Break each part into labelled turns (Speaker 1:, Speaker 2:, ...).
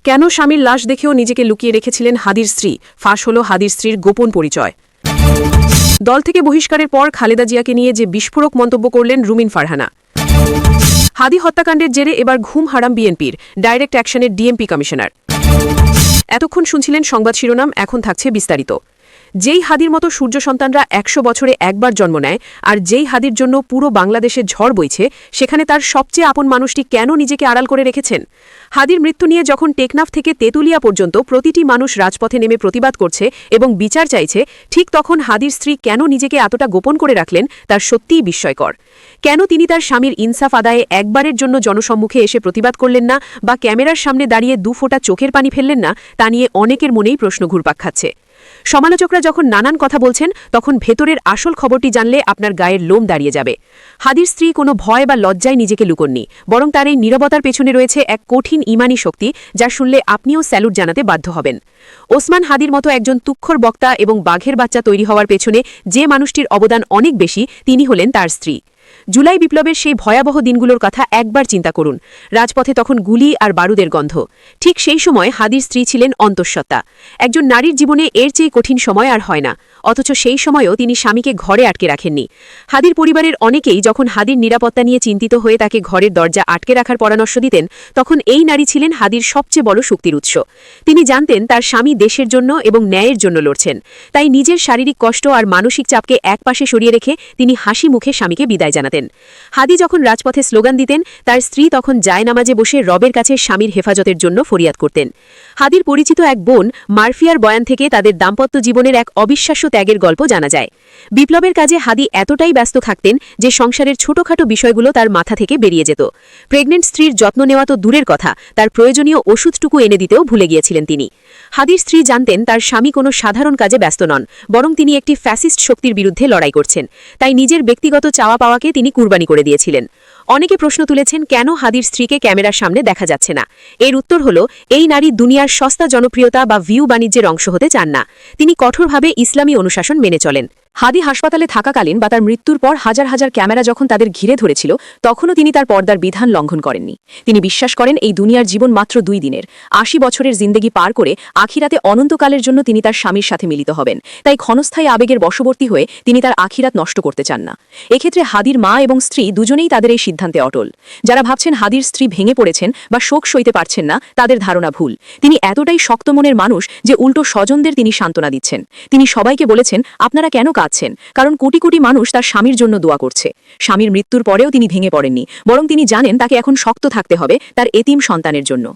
Speaker 1: কেন স্বামীর লাশ দেখেও নিজেকে লুকিয়ে রেখেছিলেন হাদির স্ত্রী, ফাঁস হল হাদির স্ত্রীর গোপন পরিচয়। দল থেকে বহিষ্কারের পর খালেদা জিয়াকে নিয়ে যে বিস্ফোরক মন্তব্য করলেন রুমিন ফারহানা। হাদি হত্যাকাণ্ডের জেরে এবার ঘুম হারাম বিএনপির, ডাইরেক্ট অ্যাকশনের ডিএমপি কমিশনার। এতক্ষণ শুনছিলেন সংবাদ শিরোনাম, এখন থাকছে বিস্তারিত। যেই হাদির মতো সূর্য সন্তানরা ১০০ বছরে একবার জন্ম নেয়, আর যেই হাদির জন্য পুরো বাংলাদেশে ঝড় বইছে, সেখানে তার সবচেয়ে আপন মানুষটি কেন নিজেকে আড়াল করে রেখেছেন? হাদির মৃত্যু নিয়ে যখন টেকনাফ থেকে তেঁতুলিয়া পর্যন্ত প্রতিটি মানুষ রাজপথে নেমে প্রতিবাদ করছে এবং বিচার চাইছে, ঠিক তখন হাদির স্ত্রী কেন নিজেকে এতটা গোপন করে রাখলেন, তার সত্যিই বিস্ময়কর। কেন তিনি তার স্বামীর ইনসাফ আদায়ে একবারের জন্য জনসম্মুখে এসে প্রতিবাদ করলেন না, বা ক্যামেরার সামনে দাঁড়িয়ে দুফোঁটা চোখের পানি ফেললেন না, তা নিয়ে অনেকের মনেই প্রশ্ন ঘুরপাক খাচ্ছে। সমালোচকরা যখন নানান কথা বলছেন, তখন ভেতরের আসল খবরটি জানলে আপনার গায়ের লোম দাঁড়িয়ে যাবে। হাদির স্ত্রী কোনো ভয় বা লজ্জায় নিজেকে লুকোননি, বরং তার এই নীরবতার পেছনে রয়েছে এক কঠিন ইমানি শক্তি, যা শুনলে আপনিও স্যালুট জানাতে বাধ্য হবেন। ওসমান হাদির মতো একজন তুক্ষর বক্তা এবং বাঘের বাচ্চা তৈরি হওয়ার পেছনে যে মানুষটির অবদান অনেক বেশি, তিনি হলেন তার স্ত্রী। জুলাই বিপ্লবের সেই ভয়াবহ দিনগুলোর কথা একবার চিন্তা করুন। রাজপথে তখন গুলি আর বারুদের গন্ধ। ঠিক সেই সময় হাদির স্ত্রী ছিলেন অন্তঃসত্ত্বা। একজন নারীর জীবনে এর চেয়ে কঠিন সময় আর হয় না, অথচ সেই সময়ও তিনি স্বামীকে ঘরে আটকে রাখেননি। হাদির পরিবারের অনেকেই যখন হাদির নিরাপত্তা নিয়ে চিন্তিত হয়ে তাকে ঘরের দরজা আটকে রাখার পরামর্শ দিতেন, তখন এই নারী ছিলেন হাদির সবচেয়ে বড় শক্তির উৎস। তিনি জানতেন তার স্বামী দেশের জন্য এবং ন্যায়ের জন্য লড়ছেন, তাই নিজের শারীরিক কষ্ট আর মানসিক চাপকে একপাশে সরিয়ে রেখে তিনি হাসি মুখে স্বামীকে বিদায় জানাতেন। হাদি যখন রাজপথে স্লোগান দিতেন, তার স্ত্রী তখন জায়নামাজে বসে রবের কাছে স্বামীর হেফাজতের জন্য ফরিয়াদ করতেন। হাদির পরিচিত এক বোন মারফিয়ার বয়ান থেকে তাদের দাম্পত্য জীবনের এক অবিশ্বাস্য ত্যাগের গল্প জানা যায়। বিপ্লবের কাজে হাদি এতটাই ব্যস্ত থাকতেন যে সংসারের ছোটখাটো বিষয়গুলো তার মাথা থেকে বেরিয়ে যেত। প্রেগনেন্ট স্ত্রীর যত্ন নেওয়া তো দূরের কথা, তার প্রয়োজনীয় ওষুধটুকু এনে দিতেও ভুলে গিয়েছিলেন তিনি। হাদির স্ত্রী জানতেন তার স্বামী কোনো সাধারণ কাজে ব্যস্ত নন, বরং তিনি একটি ফ্যাসিস্ট শক্তির বিরুদ্ধে লড়াই করছেন। তাই নিজের ব্যক্তিগত চাওয়া পাওয়াকে তিনি কুরবানি করে দিয়েছিলেন। অনেকে প্রশ্ন তুলেছেন, কেন হাদির স্ত্রীকে ক্যামেরার সামনে দেখা যাচ্ছে না? এর উত্তর হল, এই নারী দুনিয়ার সস্তা জনপ্রিয়তা বা ভিউ বাণিজ্যের অংশ হতে চান না। তিনি কঠোরভাবে ইসলামী অনুশাসন মেনে চলেন। হাদি হাসপাতালে থাকাকালীন বা তার মৃত্যুর পর হাজার হাজার ক্যামেরা যখন তাদের ঘিরে ধরেছিল, তখনও তিনি তার পর্দার বিধান লঙ্ঘন করেননি। তিনি বিশ্বাস করেন এই দুনিয়ার জীবন মাত্র 2 দিনের। 80 বছরের জিন্দেগি পার করে আখিরাতে অনন্তকালের জন্য তিনি তার স্বামীর সাথে মিলিত হবেন। তাই ক্ষণস্থায়ী আবেগের বশবর্তী হয়ে তিনি তার আখিরাত নষ্ট করতে চান না। এক্ষেত্রে হাদির মা এবং স্ত্রী দুজনেই তাদের এই সিদ্ধান্তে অটল। যারা ভাবছেন হাদির স্ত্রী ভেঙে পড়েছেন বা শোক সইতে পারছেন না, তাদের ধারণা ভুল। তিনি এতটাই শক্ত মনের মানুষ যে উল্টো স্বজনদের তিনি সান্ত্বনা দিচ্ছেন। তিনি সবাইকে বলেছেন, আপনারা কেন কাঁদছেন? কারণ কোটি কোটি মানুষ তার স্বামীর জন্য দোয়া করছে। স্বামীর মৃত্যুর পরেও তিনি ভেঙে পড়েননি, বরং তিনি জানেন তাকে এখন শক্ত থাকতে হবে তার এতিম সন্তানের জন্য।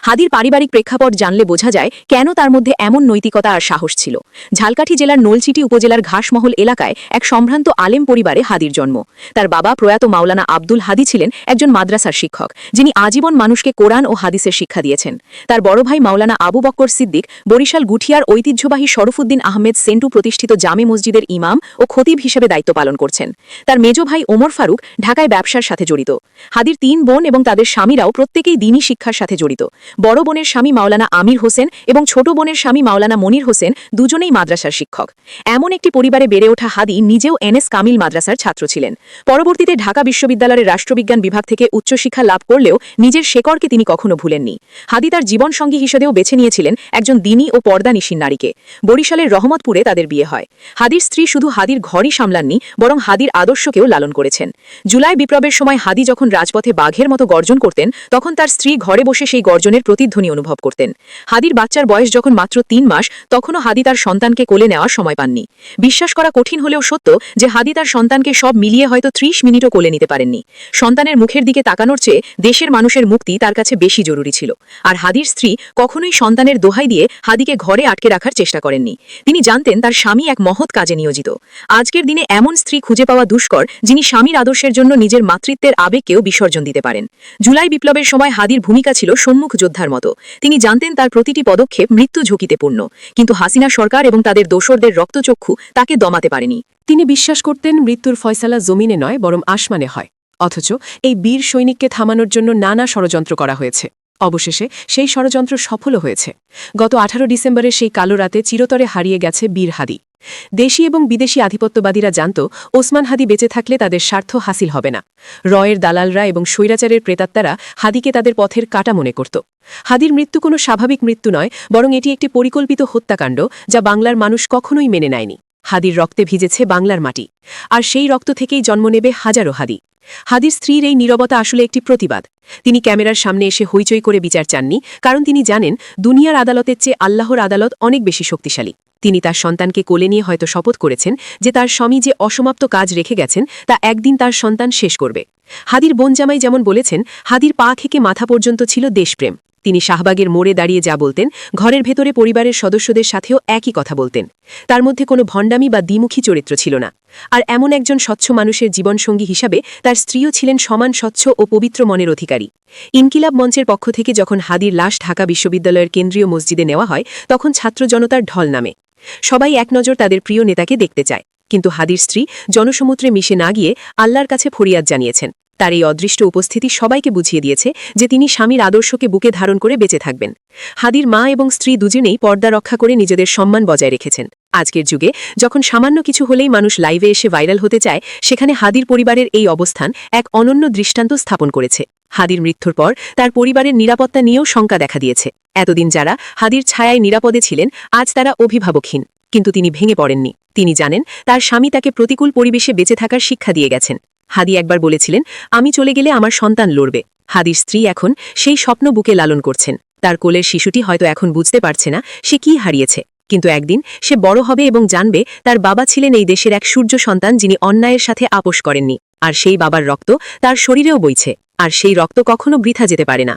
Speaker 1: হাদির পারিবারিক প্রেক্ষাপট জানলে বোঝা যায় কেন তার মধ্যে এমন নৈতিকতা আর সাহস ছিল। ঝালকাঠি জেলার নলচিটি উপজেলার ঘাসমহল এলাকায় এক সম্ভ্রান্ত আলেম পরিবারে হাদির জন্ম। তার বাবা প্রয়াত মাওলানা আব্দুল হাদি ছিলেন একজন মাদ্রাসার শিক্ষক, যিনি আজীবন মানুষকে কোরআন ও হাদিসের শিক্ষা দিয়েছেন। তার বড় ভাই মাওলানা আবু বক্কর সিদ্দিক বরিশাল গুঠিয়ার ঐতিহ্যবাহী শরফুদ্দিন আহমেদ সেন্টু প্রতিষ্ঠিত জামে মসজিদের ইমাম ও খতিব হিসেবে দায়িত্ব পালন করছেন। তার মেজ ভাই ওমর ফারুক ঢাকায় ব্যবসার সাথে জড়িত। হাদির 3 বোন এবং তাদের স্বামীরাও প্রত্যেকেই দ্বীনী শিক্ষার সাথে জড়িত। বড় বোনের স্বামী মাওলানা আমির হোসেন এবং ছোট বোনের স্বামী মাওলানা মনির হোসেন দুজনেই মাদ্রাসার শিক্ষক। এমন একটি পরিবারে বেড়ে ওঠা হাদি নিজেও এনএস কামিল মাদ্রাসার ছাত্র ছিলেন। পরবর্তীতে ঢাকা বিশ্ববিদ্যালয়ের রাষ্ট্রবিজ্ঞান বিভাগ থেকে উচ্চশিক্ষা লাভ করলেও নিজের শেকড়কে তিনি কখনো ভুলেননি। হাদি তার জীবনসঙ্গী হিসেবেও বেছে নিয়েছিলেন একজন দ্বীনী ও পর্দানিশীন নারীকে। বরিশালের রহমতপুরে তাদের বিয়ে হয়। হাদির স্ত্রী শুধু হাদির ঘরই সামলাননি, বরং হাদির আদর্শকেও লালন করেছেন। জুলাই বিপ্লবের সময় হাদি যখন রাজপথে বাঘের মতো গর্জন করতেন, তখন তার স্ত্রী ঘরে বসে সেই গর্জনের প্রতিধ্বনি অনুভব করতেন। হাদির বাচ্চার বয়স যখন মাত্র 3 মাস, তখনও হাদি তার সন্তানকে কোলে নেওয়ার সময় পাননি। বিশ্বাস করা কঠিন হলেও সত্য যে হাদি তার সন্তানকে সব মিলিয়ে হয়তো 30 মিনিটও কোলে নিতে পারেননি। সন্তানের মুখের দিকে তাকানোর চেয়ে দেশের মানুষের মুক্তি তার কাছে বেশি জরুরি ছিল। আর হাদির স্ত্রী কখনোই সন্তানের দোহাই দিয়ে হাদিকে ঘরে আটকে রাখার চেষ্টা করেননি। তিনি জানতেন তার স্বামী এক মহৎ কাজে নিয়োজিত। আজকের দিনে এমন স্ত্রী খুঁজে পাওয়া দুষ্কর, যিনি স্বামীর আদর্শের জন্য নিজের মাতৃত্বের আবেগকেও বিসর্জন দিতে পারেন। জুলাই বিপ্লবের সময় হাদির ভূমিকা ছিল সম্মুখ যোদ্ধার মতো। তিনি জানতেন তার প্রতিটি পদক্ষেপ মৃত্যু ঝুঁকিতেপূর্ণ, কিন্তু হাসিনা সরকার এবং তাদের দোসরদের রক্তচক্ষু তাকে দমাতে পারেনি। তিনি বিশ্বাস করতেন মৃত্যুর ফয়সালা জমিনে নয়, বরং আসমানে হয়। অথচ এই বীর সৈনিককে থামানোর জন্য নানা ষড়যন্ত্র করা হয়েছে। অবশেষে সেই ষড়যন্ত্র সফল হয়েছে। গত 18 ডিসেম্বরের সেই কালো রাতে চিরতরে হারিয়ে গেছে বীর হাদি। দেশি এবং বিদেশি আধিপত্যবাদীরা জানত ওসমান হাদি বেঁচে থাকলে তাদের স্বার্থ হাসিল হবে না। রয়ের দালালরা এবং স্বৈরাচারের প্রেতাত্মারা হাদিকে তাদের পথের কাঁটা মনে করত। হাদির মৃত্যু কোনো স্বাভাবিক মৃত্যু নয়, বরং এটি একটি পরিকল্পিত হত্যাকাণ্ড যা বাংলার মানুষ কখনোই মেনে নেয়নি। হাদির রক্তে ভিজেছে বাংলার মাটি, আর সেই রক্ত থেকেই জন্ম নেবে হাজারো হাদি। হাদির স্ত্রীর এই নীরবতা আসলে একটি প্রতিবাদ। তিনি ক্যামেরার সামনে এসে হইচই করে বিচার চাননি, কারণ তিনি জানেন দুনিয়ার আদালতের চেয়ে আল্লাহর আদালত অনেক বেশি শক্তিশালী। তিনি তার সন্তানকে কোলে নিয়ে হয়তো শপথ করেছেন যে তার স্বামী যে অসমাপ্ত কাজ রেখে গেছেন তা একদিন তার সন্তান শেষ করবে। হাদির বোন জামাই যেমন বলেছেন, হাদির পা থেকে মাথা পর্যন্ত ছিল দেশপ্রেম। তিনি শাহবাগের মোড়ে দাঁড়িয়ে যা বলতেন, ঘরের ভেতরে পরিবারের সদস্যদের সাথেও একই কথা বলতেন। তার মধ্যে কোনো ভণ্ডামি বা দ্বিমুখী চরিত্র ছিল না। আর এমন একজন স্বচ্ছ মানুষের জীবনসঙ্গী হিসাবে তার স্ত্রীও ছিলেন সমান স্বচ্ছ ও পবিত্র মনের অধিকারী। ইনকিলাব মঞ্চের পক্ষ থেকে যখন হাদির লাশ ঢাকা বিশ্ববিদ্যালয়ের কেন্দ্রীয় মসজিদে নেওয়া হয়, তখন ছাত্র জনতার ঢল নামে। সবাই এক নজর তাদের প্রিয় নেতাকে দেখতে চায়। কিন্তু হাদির স্ত্রী জনসমুদ্রে মিশে না গিয়ে আল্লাহর কাছে ফরিয়াদ জানিয়েছেন। তার এই অদৃষ্ট উপস্থিতি সবাইকে বুঝিয়ে দিয়েছে যে তিনি স্বামীর আদর্শকে বুকে ধারণ করে বেঁচে থাকবেন। হাদির মা এবং স্ত্রী দুজনেই পর্দা রক্ষা করে নিজেদের সম্মান বজায় রেখেছেন। আজকের যুগে যখন সামান্য কিছু হলেই মানুষ লাইভে এসে ভাইরাল হতে চায়, সেখানে হাদির পরিবারের এই অবস্থান এক অনন্য দৃষ্টান্ত স্থাপন করেছে। হাদির মৃত্যুর পর তার পরিবারের নিরাপত্তা নিয়েও শঙ্কা দেখা দিয়েছে। এতদিন যারা হাদির ছায়ায় নিরাপদে ছিলেন, আজ তারা অভিভাবকহীন। কিন্তু তিনি ভেঙে পড়েননি। তিনি জানেন তার স্বামী তাকে প্রতিকূল পরিবেশে বেঁচে থাকার শিক্ষা দিয়ে গেছেন। হাদি একবার বলেছিলেন, আমি চলে গেলে আমার সন্তান লড়বে। হাদির স্ত্রী এখন সেই স্বপ্ন বুকে লালন করছেন। তার কোলের শিশুটি হয়তো এখন বুঝতে পারছে না সে কি হারিয়েছে, কিন্তু একদিন সে বড় হবে এবং জানবে তার বাবা ছিলেন এই দেশের এক সূর্য সন্তান যিনি অন্যায়ের সাথে আপোষ করেননি। আর সেই বাবার রক্ত তার শরীরেও বইছে, আর সেই রক্ত কখনো বৃথা যেতে পারে না।